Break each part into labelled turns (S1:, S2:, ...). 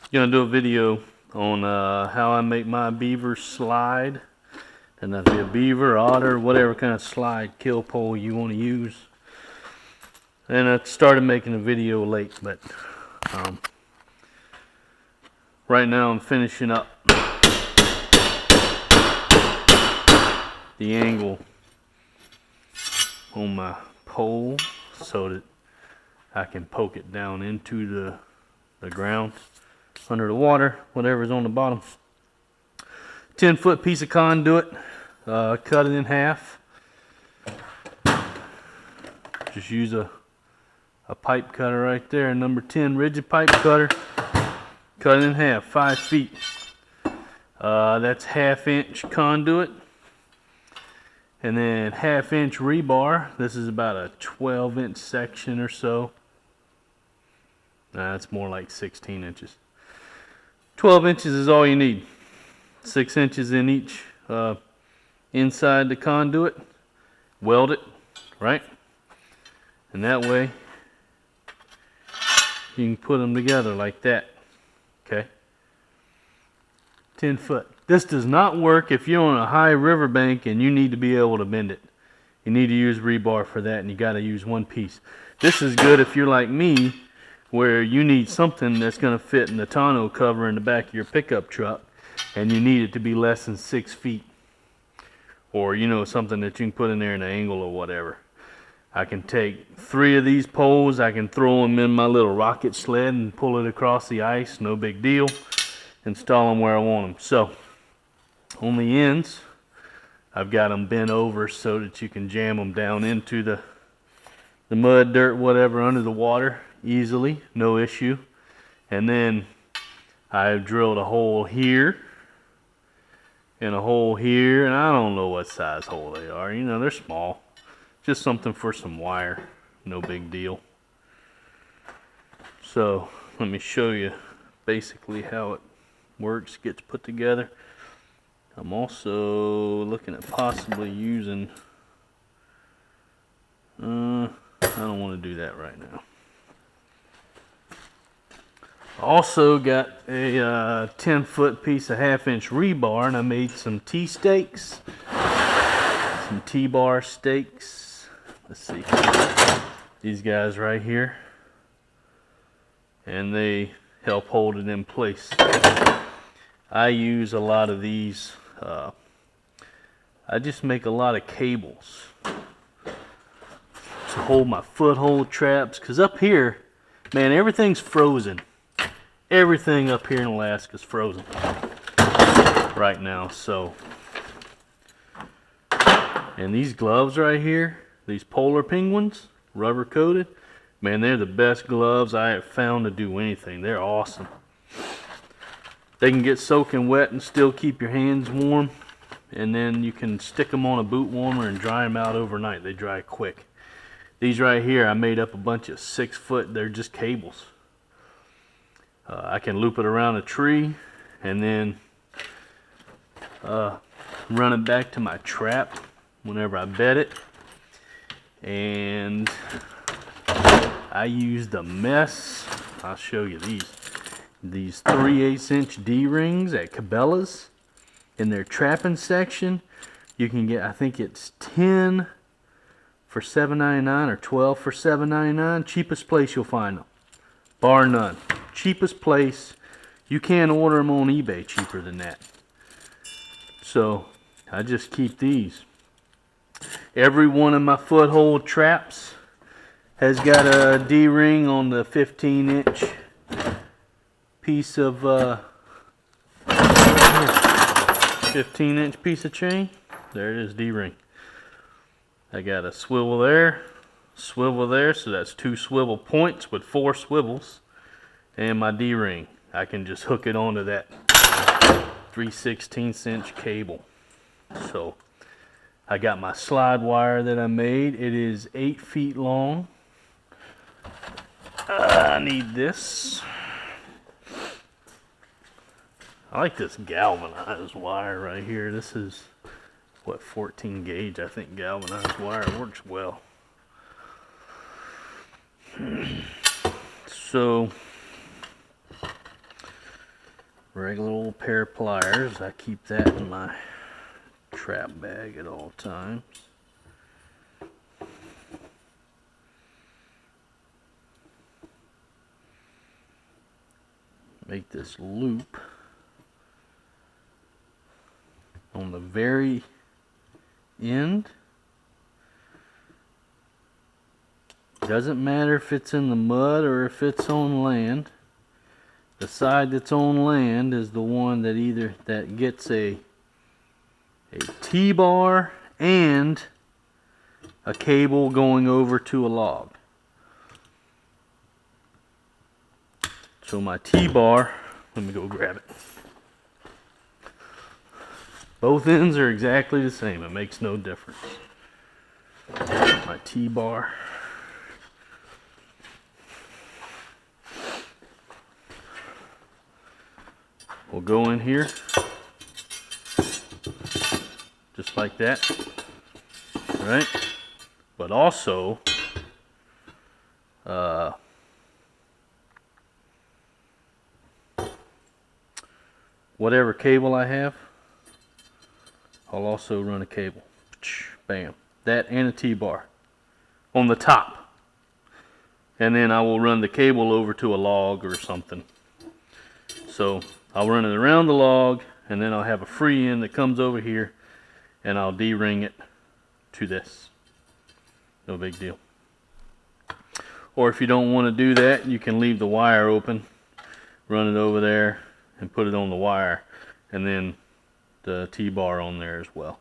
S1: Gonna do a video on how I make my beaver slide, and that'd be a beaver, otter, whatever kind of slide kill pole you want to use. And I started making a video late, but right now I'm finishing up the angle on my pole so that I can poke it down into the ground under the water, whatever's on the bottom. 10-foot piece of conduit, cut it in half. Just use a pipe cutter right there, number 10 rigid pipe cutter. Cut it in half, 5 feet. That's 1/2 inch conduit. And then 1/2 inch rebar. This is about a 12-inch section or so. It's more like 16 inches. 12 inches is all you need. 6 inches in each inside the conduit. Weld it, right? And that way you can put them together like that. Okay? 10 foot. This does not work if you're on a high riverbank and you need to be able to bend it. You need to use rebar for that, and you got to use one piece. This is good if you're like me, where you need something that's going to fit in the tonneau cover in the back of your pickup truck, and you need it to be less than 6 feet, or something that you can put in there in an angle or whatever. I can take 3 of these poles, I can throw them in my little rocket sled and pull it across the ice, no big deal. Install them where I want them. So on the ends I've got them bent over so that you can jam them down into the mud, dirt, whatever under the water easily, no issue. And then I've drilled a hole here and a hole here, and I don't know what size hole they are. They're small. Just something for some wire, no big deal. So let me show you basically how it works, gets put together. I'm also looking at possibly using I don't want to do that right now. Also got a 10-foot piece of 1/2 inch rebar, and I made some T-stakes, some T-bar stakes. Let's see, these guys right here, and they help hold it in place. I use a lot of these. I just make a lot of cables to hold my foothold traps, because up here, man, everything's frozen. Everything up here in Alaska is frozen right now. So, and these gloves right here, these polar penguins, rubber coated, man, they're the best gloves I have found to do anything. They're awesome. They can get soaking wet and still keep your hands warm, and then you can stick them on a boot warmer and dry them out overnight. They dry quick. These right here, I made up a bunch of 6-foot, they're just cables. I can loop it around a tree and then run it back to my trap whenever I bed it. And I use the mess. I'll show you these 3/8 inch D-rings at Cabela's in their trapping section. You can get, I think it's 10 for $7.99 or 12 for $7.99. Cheapest place you'll find them, bar none. Cheapest place. You can't order them on eBay cheaper than that. So I just keep these. Every one of my foothold traps has got a D-ring on the 15-inch piece of 15-inch piece of chain. There it is, D-ring. I got a swivel there, so that's 2 swivel points with 4 swivels. And my D-ring, I can just hook it onto that 3/16 inch cable. So I got my slide wire that I made. It is 8 feet long. I need this. I like this galvanized wire right here. This is what, 14 gauge, I think, galvanized wire. It works well. So Regular old pair of pliers. I keep that in my trap bag at all times. Make this loop on the very end. Doesn't matter if it's in the mud or if it's on land. The side that's on land is the one that gets a T-bar and a cable going over to a log. So my T-bar, let me go grab it. Both ends are exactly the same. It makes no difference. My T-bar. We'll go in here, just like that, right? But also, whatever cable I have, I'll also run a cable. Bam. That and a T-bar on the top. And then I will run the cable over to a log or something. So I'll run it around the log, and then I'll have a free end that comes over here, and I'll D-ring it to this. No big deal. Or if you don't want to do that, you can leave the wire open, run it over there, and put it on the wire, and then the T-bar on there as well.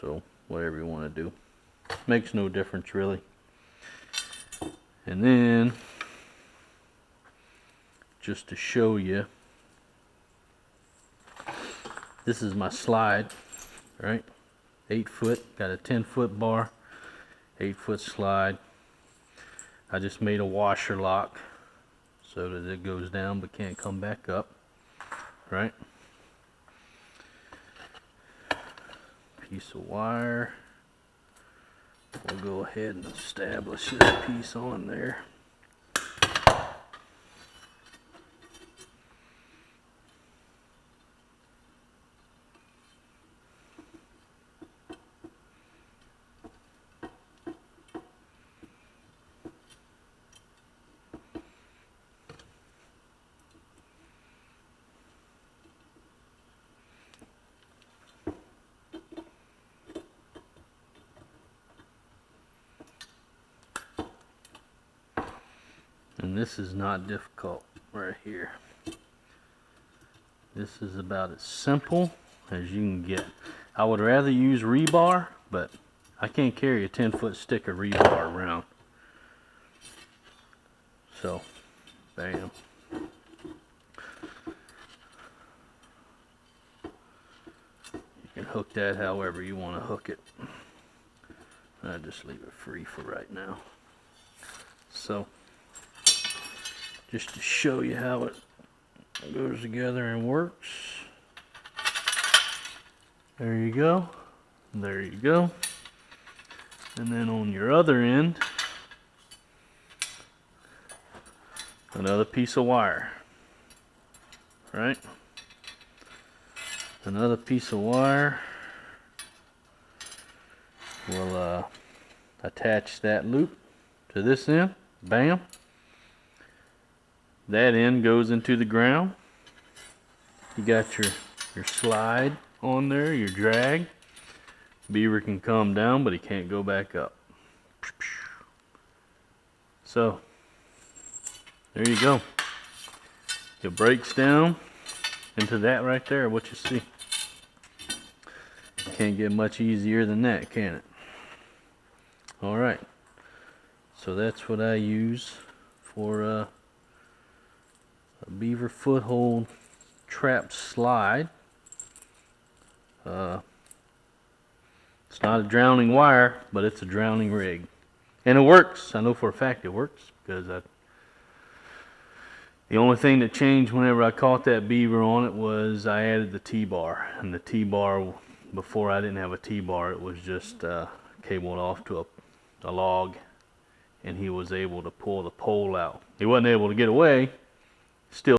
S1: So whatever you want to do. Makes no difference really. And then, just to show you, this is my slide, right? 8 foot, got a 10-foot bar, 8-foot slide. I just made a washer lock so that it goes down but can't come back up, right? Piece of wire. We'll go ahead and establish this piece on there. And this is not difficult right here. This is about as simple as you can get. I would rather use rebar, but I can't carry a 10-foot stick of rebar around. So, bam. You can hook that however you want to hook it. I just leave it free for right now. So, just to show you how it goes together and works. There you go. There you go. And then on your other end, another piece of wire. Right? Another piece of wire. We'll attach that loop to this end. Bam. That end goes into the ground. You got your slide on there, your drag. Beaver can come down, but he can't go back up. So, there you go. It breaks down into that right there, what you see. Can't get much easier than that, can it? Alright. So that's what I use for a beaver foothold trap slide. It's not a drowning wire, but it's a drowning rig. And it works. I know for a fact it works, because the only thing that changed whenever I caught that beaver on it was I added the T-bar. And the T-bar, before I didn't have a T-bar, it was just cabled off to a log, and he was able to pull the pole out. He wasn't able to get away. Still